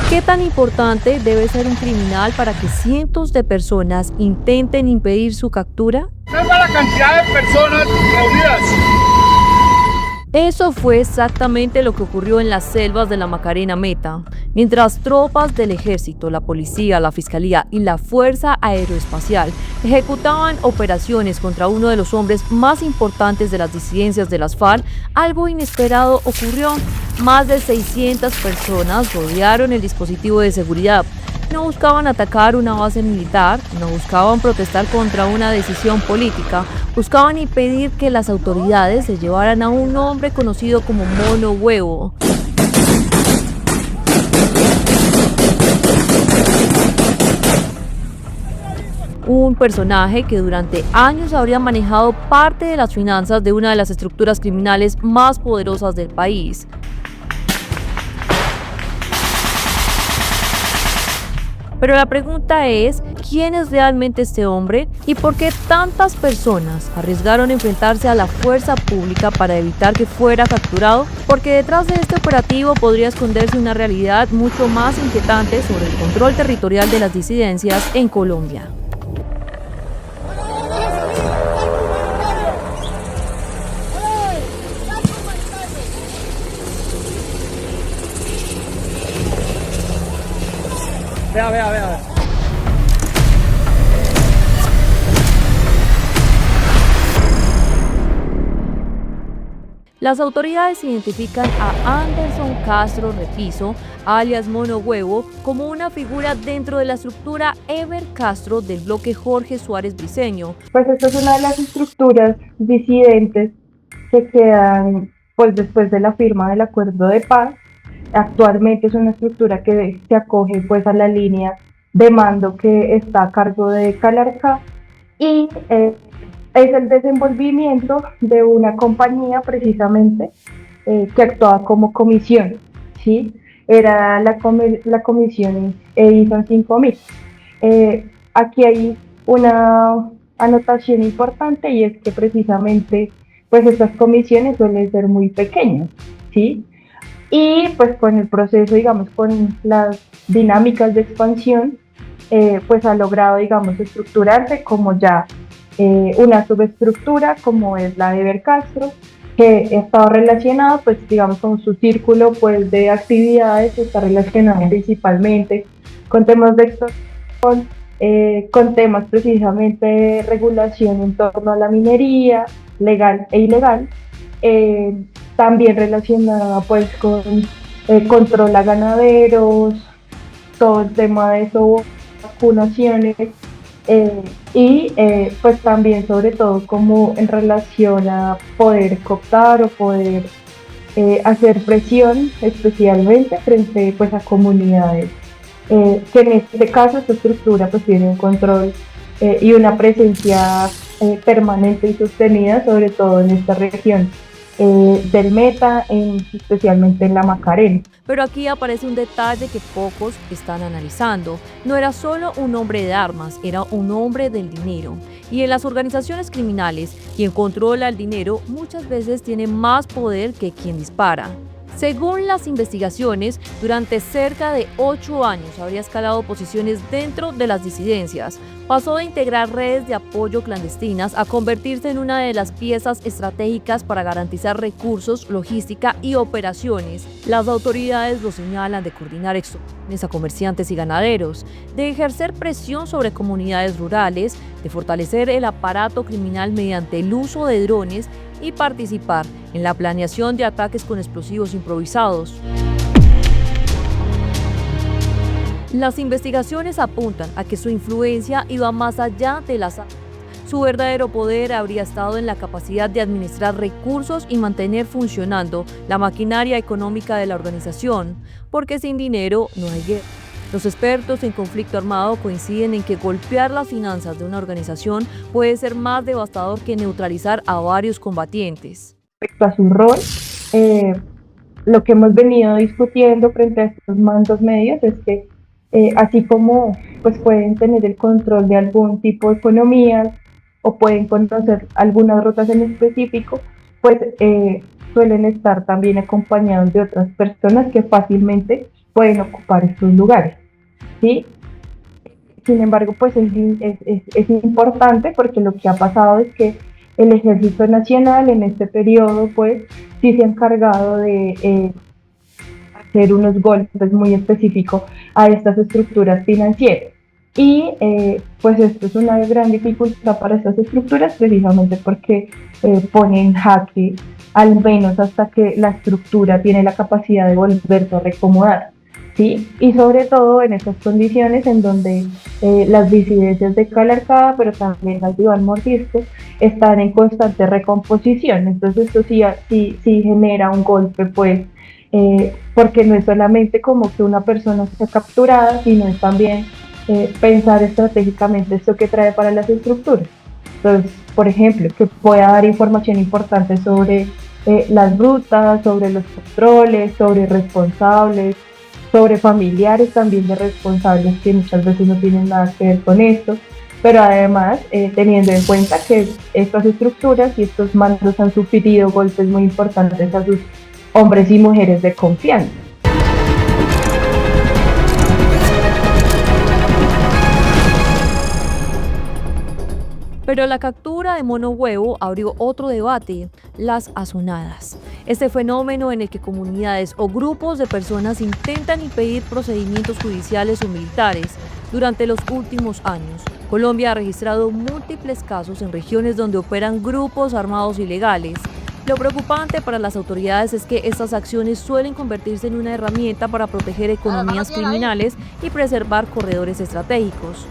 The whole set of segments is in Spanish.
¿Qué tan importante debe ser un criminal para que cientos de personas intenten impedir su captura? Observa la cantidad de personas reunidas. Eso fue exactamente lo que ocurrió en las selvas de la Macarena Meta. Mientras tropas del ejército, la policía, la fiscalía y la Fuerza Aeroespacial ejecutaban operaciones contra uno de los hombres más importantes de las disidencias de las FARC, algo inesperado ocurrió. Más de 600 personas rodearon el dispositivo de seguridad. No buscaban atacar una base militar, no buscaban protestar contra una decisión política, buscaban impedir que las autoridades se llevaran a un hombre conocido como Mono Huevo. Un personaje que durante años habría manejado parte de las finanzas de una de las estructuras criminales más poderosas del país. Pero la pregunta es, ¿quién es realmente este hombre? ¿Y por qué tantas personas arriesgaron enfrentarse a la fuerza pública para evitar que fuera capturado? Porque detrás de este operativo podría esconderse una realidad mucho más inquietante sobre el control territorial de las disidencias en Colombia. Vea. Las autoridades identifican a Anderson Castro Repiso, alias Mono Huevo, como una figura dentro de la estructura Ever Castro del bloque Jorge Suárez Briceño. Pues esta es una de las estructuras disidentes que quedan pues después de la firma del acuerdo de paz. Actualmente es una estructura que se acoge pues a la línea de mando que está a cargo de Calarcá y es el desenvolvimiento de una compañía precisamente que actuaba como comisión, ¿sí? Era la comisión Edison 5000. Aquí hay una anotación importante y es que precisamente pues estas comisiones suelen ser muy pequeñas, ¿sí? Y pues con el proceso, digamos, con las dinámicas de expansión, pues ha logrado, digamos, estructurarse como ya una subestructura como es la de Evercastro, que estaba relacionado, pues digamos, con su círculo pues, de actividades, está relacionado principalmente con temas de extorsión, con temas precisamente de regulación en torno a la minería, legal e ilegal, también relacionada pues con control a ganaderos, todo el tema de vacunaciones y pues también sobre todo como en relación a poder cooptar o poder hacer presión especialmente frente pues a comunidades que en este caso esta estructura pues tiene un control y una presencia permanente y sostenida sobre todo en esta región del Meta, especialmente en la Macarena. Pero aquí aparece un detalle que pocos están analizando. No era solo un hombre de armas, era un hombre del dinero. Y en las organizaciones criminales, quien controla el dinero muchas veces tiene más poder que quien dispara. Según las investigaciones, durante cerca de 8 años habría escalado posiciones dentro de las disidencias. Pasó de integrar redes de apoyo clandestinas a convertirse en una de las piezas estratégicas para garantizar recursos, logística y operaciones. Las autoridades lo señalan de coordinar extorsiones a comerciantes y ganaderos, de ejercer presión sobre comunidades rurales, de fortalecer el aparato criminal mediante el uso de drones y participar en la planeación de ataques con explosivos improvisados. Las investigaciones apuntan a que su influencia iba más allá de las armas. Su verdadero poder habría estado en la capacidad de administrar recursos y mantener funcionando la maquinaria económica de la organización, porque sin dinero no hay guerra. Los expertos en conflicto armado coinciden en que golpear las finanzas de una organización puede ser más devastador que neutralizar a varios combatientes. Respecto a su rol, lo que hemos venido discutiendo frente a estos mandos medios es que así como pues, pueden tener el control de algún tipo de economías o pueden conocer algunas rutas en específico, pues suelen estar también acompañados de otras personas que fácilmente pueden ocupar estos lugares, ¿sí? Sin embargo, pues es importante porque lo que ha pasado es que el Ejército Nacional en este periodo, pues sí se ha encargado de hacer unos golpes muy específicos a estas estructuras financieras. Y pues esto es una gran dificultad para estas estructuras precisamente porque pone en jaque al menos hasta que la estructura tiene la capacidad de volverse a reacomodar. ¿Sí? Y sobre todo en estas condiciones en donde las disidencias de Calarcá, pero también las de Iván Mordisco, están en constante recomposición. Entonces esto sí genera un golpe, pues, porque no es solamente como que una persona sea capturada, sino es también pensar estratégicamente esto que trae para las estructuras. Entonces, por ejemplo, que pueda dar información importante sobre las rutas, sobre los controles, sobre responsables, sobre familiares también de responsables que muchas veces no tienen nada que ver con esto, pero además teniendo en cuenta que estas estructuras y estos mandos han sufrido golpes muy importantes a sus hombres y mujeres de confianza. Pero la captura de Mono Huevo abrió otro debate, las azonadas. Este fenómeno en el que comunidades o grupos de personas intentan impedir procedimientos judiciales o militares. Durante los últimos años, Colombia ha registrado múltiples casos en regiones donde operan grupos armados ilegales. Lo preocupante para las autoridades es que estas acciones suelen convertirse en una herramienta para proteger economías criminales y preservar corredores estratégicos.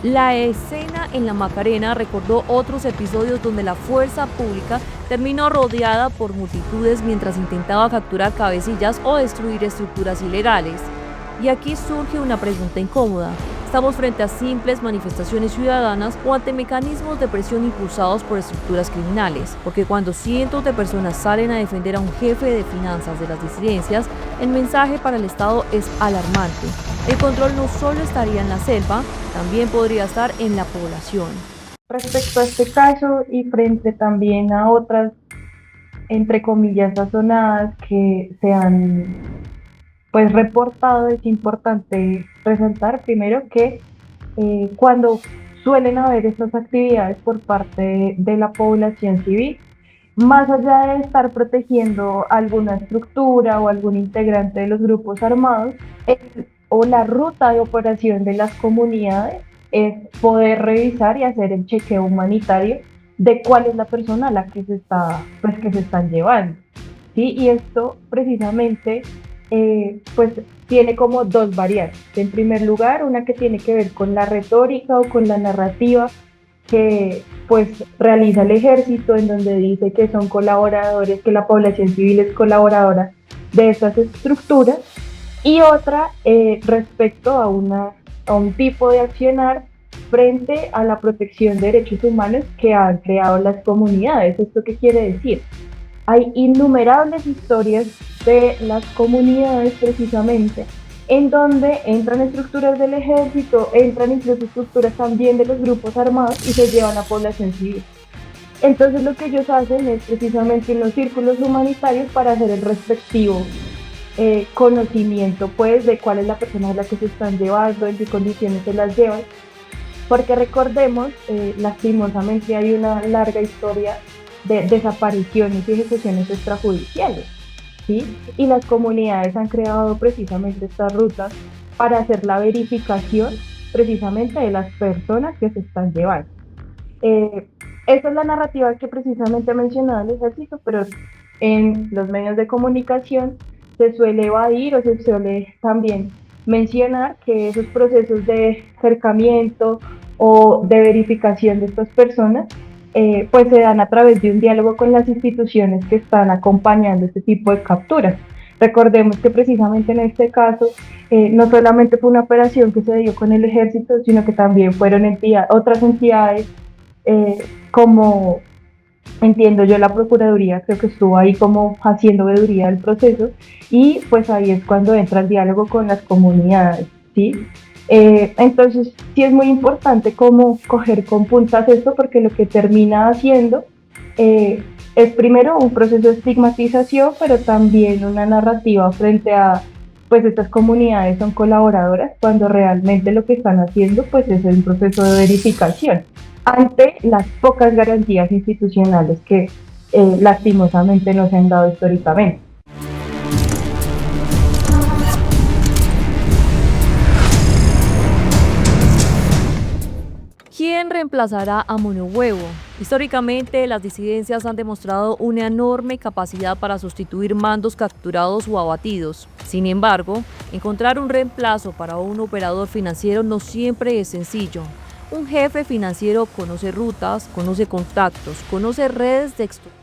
La escena en la Macarena recordó otros episodios donde la fuerza pública terminó rodeada por multitudes mientras intentaba capturar cabecillas o destruir estructuras ilegales. Y aquí surge una pregunta incómoda. ¿Estamos frente a simples manifestaciones ciudadanas o ante mecanismos de presión impulsados por estructuras criminales? Porque cuando cientos de personas salen a defender a un jefe de finanzas de las disidencias, el mensaje para el Estado es alarmante. El control no solo estaría en la selva, también podría estar en la población. Respecto a este caso y frente también a otras, entre comillas, sazonadas que se han pues reportado, es importante resaltar primero que cuando suelen haber estas actividades por parte de la población civil, más allá de estar protegiendo alguna estructura o algún integrante de los grupos armados, o la ruta de operación de las comunidades es poder revisar y hacer el chequeo humanitario de cuál es la persona a la que que se están llevando, ¿sí? Y esto precisamente pues tiene como dos variantes. En primer lugar, una que tiene que ver con la retórica o con la narrativa que pues realiza el ejército, en donde dice que son colaboradores, que la población civil es colaboradora de estas estructuras, y otra respecto a un tipo de accionar frente a la protección de derechos humanos que han creado las comunidades. ¿Esto qué quiere decir? Hay innumerables historias de las comunidades precisamente en donde entran estructuras del ejército, entran incluso estructuras también de los grupos armados y se llevan a población civil. Entonces lo que ellos hacen es precisamente unos círculos humanitarios para hacer el respectivo conocimiento pues de cuál es la persona a la que se están llevando, en qué condiciones se las llevan, porque recordemos, lastimosamente hay una larga historia de desapariciones y ejecuciones extrajudiciales, ¿sí? Y las comunidades han creado precisamente estas rutas para hacer la verificación precisamente de las personas que se están llevando. Esa es la narrativa que precisamente mencionaba el ejército, pero en los medios de comunicación se suele evadir o se suele también mencionar que esos procesos de acercamiento o de verificación de estas personas pues se dan a través de un diálogo con las instituciones que están acompañando este tipo de capturas. Recordemos que precisamente en este caso no solamente fue una operación que se dio con el ejército, sino que también fueron otras entidades como entiendo yo la Procuraduría, creo que estuvo ahí como haciendo veeduría del proceso, y pues ahí es cuando entra el diálogo con las comunidades, ¿sí? Entonces sí es muy importante como coger con puntas esto, porque lo que termina haciendo es primero un proceso de estigmatización, pero también una narrativa frente a, pues estas comunidades son colaboradoras cuando realmente lo que están haciendo pues es un proceso de verificación ante las pocas garantías institucionales que lastimosamente no se han dado históricamente. ¿Quién reemplazará a Mono Huevo? Históricamente, las disidencias han demostrado una enorme capacidad para sustituir mandos capturados o abatidos. Sin embargo, encontrar un reemplazo para un operador financiero no siempre es sencillo. Un jefe financiero conoce rutas, conoce contactos, conoce redes de extorsión,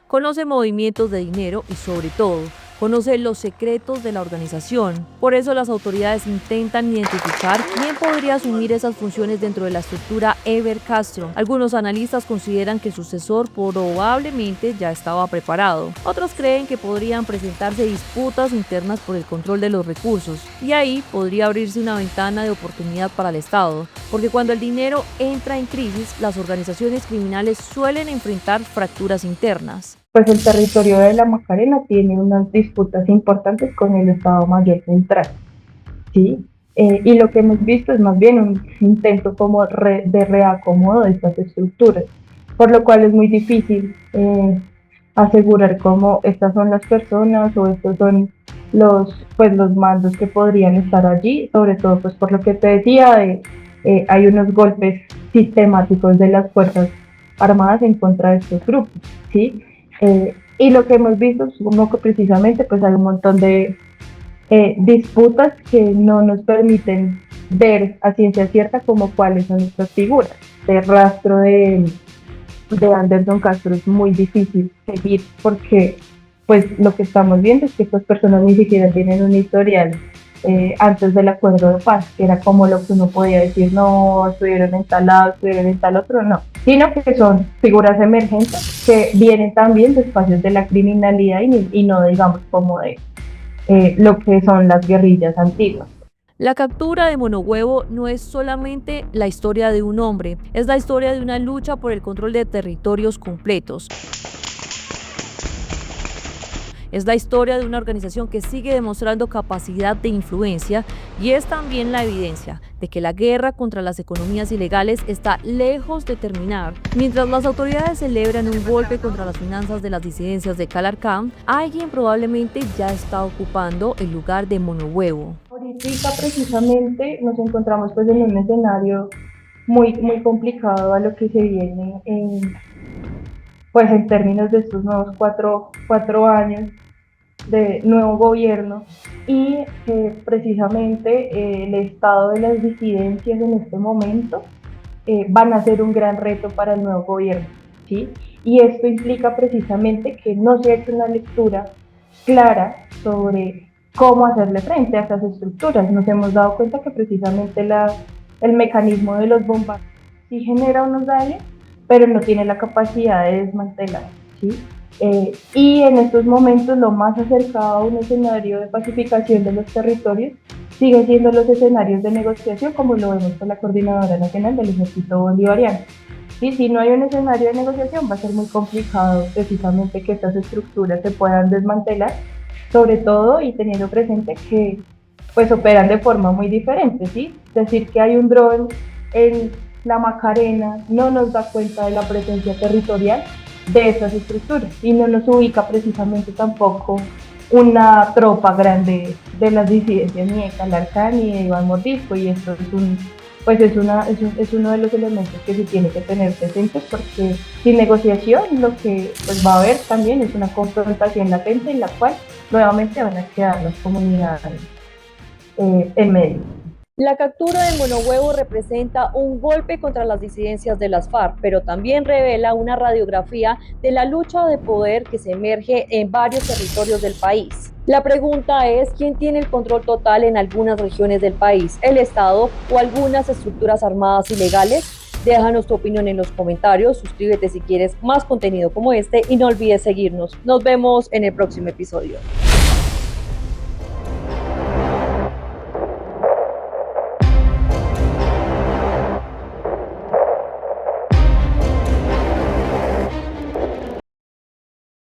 conoce movimientos de dinero y, sobre todo, conoce los secretos de la organización. Por eso las autoridades intentan identificar quién podría asumir esas funciones dentro de la estructura Eber Castro. Algunos analistas consideran que el sucesor probablemente ya estaba preparado. Otros creen que podrían presentarse disputas internas por el control de los recursos. Y ahí podría abrirse una ventana de oportunidad para el Estado. Porque cuando el dinero entra en crisis, las organizaciones criminales suelen enfrentar fracturas internas. Pues el territorio de la Macarena tiene unas disputas importantes con el Estado Mayor Central, ¿sí? Y lo que hemos visto es más bien un intento como de reacomodo de estas estructuras, por lo cual es muy difícil asegurar cómo estas son las personas o estos son los mandos que podrían estar allí, sobre todo pues por lo que te decía, hay unos golpes sistemáticos de las Fuerzas Armadas en contra de estos grupos, ¿sí? Y lo que hemos visto es como que precisamente pues hay un montón de disputas que no nos permiten ver a ciencia cierta como cuáles son estas figuras. El rastro de Anderson Castro es muy difícil seguir porque pues lo que estamos viendo es que estas personas ni siquiera tienen un historial antes del acuerdo de paz, que era como lo que uno podía decir, no, estuvieron en tal lado, estuvieron en tal otro, no, sino que son figuras emergentes que vienen también de espacios de la criminalidad y no digamos como de lo que son las guerrillas antiguas. La captura de Mono Huevo no es solamente la historia de un hombre, es la historia de una lucha por el control de territorios completos. Es la historia de una organización que sigue demostrando capacidad de influencia y es también la evidencia de que la guerra contra las economías ilegales está lejos de terminar. Mientras las autoridades celebran un golpe contra las finanzas de las disidencias de Calarcá, alguien probablemente ya está ocupando el lugar de Mono Huevo. Ahorita precisamente nos encontramos pues en un escenario muy complicado a lo que se viene pues en términos de estos nuevos cuatro años de nuevo gobierno y precisamente el estado de las disidencias en este momento van a ser un gran reto para el nuevo gobierno, ¿sí? Y esto implica precisamente que no se ha hecho una lectura clara sobre cómo hacerle frente a estas estructuras. Nos hemos dado cuenta que precisamente el mecanismo de los bombardeos sí genera unos daños, pero no tiene la capacidad de desmantelar, ¿sí? Y en estos momentos lo más acercado a un escenario de pacificación de los territorios sigue siendo los escenarios de negociación, como lo vemos con la Coordinadora Nacional del Ejército Bolivariano. Y si no hay un escenario de negociación va a ser muy complicado precisamente que estas estructuras se puedan desmantelar, sobre todo y teniendo presente que pues operan de forma muy diferente, ¿sí? Decir que hay un dron en la Macarena no nos da cuenta de la presencia territorial de estas estructuras y no nos ubica precisamente tampoco una tropa grande de las disidencias ni de Calarcá ni de Iván Mordisco, y esto es uno de los elementos que se tiene que tener presentes, porque sin negociación lo que pues va a haber también es una confrontación latente en la cual nuevamente van a quedar las comunidades en medio. La captura de Mono Huevo representa un golpe contra las disidencias de las FARC, pero también revela una radiografía de la lucha de poder que se emerge en varios territorios del país. La pregunta es, ¿quién tiene el control total en algunas regiones del país? ¿El Estado o algunas estructuras armadas ilegales? Déjanos tu opinión en los comentarios, suscríbete si quieres más contenido como este y no olvides seguirnos. Nos vemos en el próximo episodio.